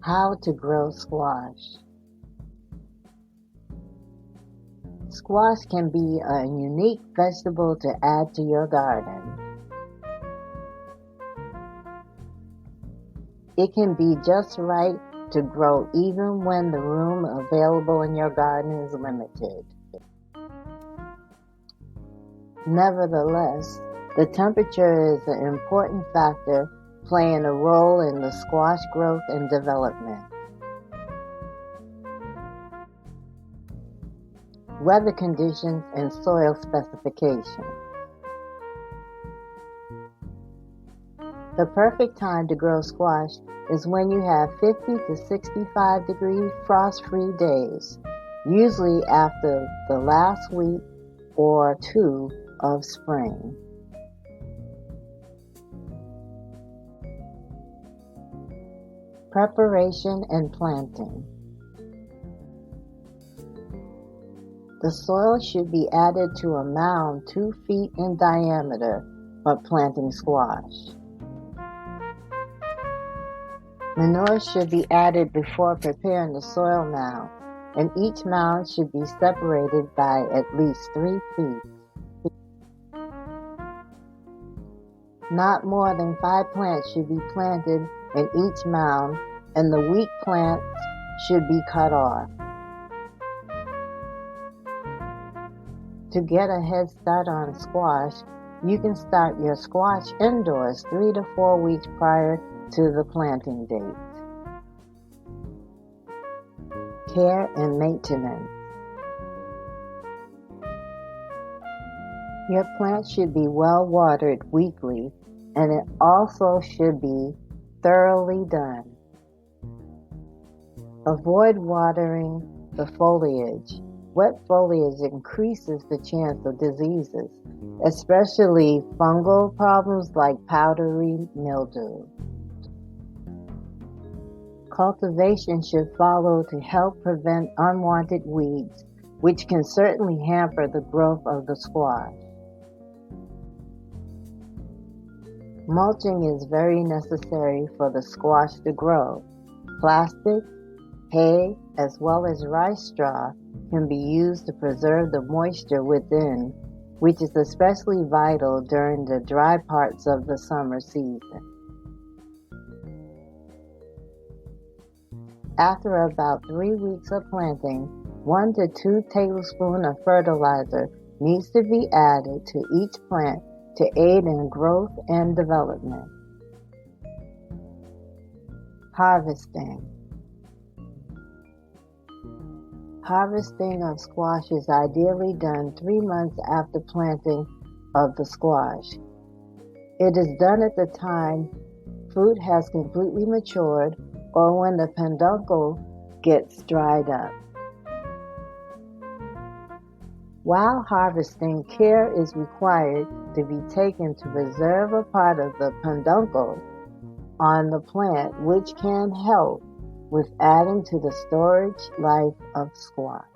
How to grow squash. Squash can be a unique vegetable to add to your garden. It can be just right to grow even when the room available in your garden is limited. Nevertheless, the temperature is an important factor playing a role in the squash growth and development. Weather conditions and soil specifications. The perfect time to grow squash is when you have 50 to 65 degree frost-free days, usually after the last week or two of spring. Preparation and planting. The soil should be added to a mound 2 feet in diameter for planting squash. Manure should be added before preparing the soil mound, and each mound should be separated by at least 3 feet. Not more than 5 plants should be planted in each mound, and the weak plants should be cut off. To get a head start on squash, you can start your squash indoors 3 to 4 weeks prior to the planting date. Care and maintenance. Your plant should be well watered weekly, and it also should be thoroughly done. Avoid watering the foliage. Wet foliage increases the chance of diseases, especially fungal problems like powdery mildew. Cultivation should follow to help prevent unwanted weeds, which can certainly hamper the growth of the squash. Mulching is very necessary for the squash to grow. Plastic, hay, as well as rice straw can be used to preserve the moisture within, which is especially vital during the dry parts of the summer season. After about 3 weeks of planting, 1 to 2 tablespoons of fertilizer needs to be added to each plant to aid in growth and development. Harvesting. Harvesting of squash is ideally done 3 months after planting of the squash. It is done at the time fruit has completely matured or when the peduncle gets dried up. While harvesting, care is required to be taken to preserve a part of the peduncle on the plant, which can help with adding to the storage life of squash.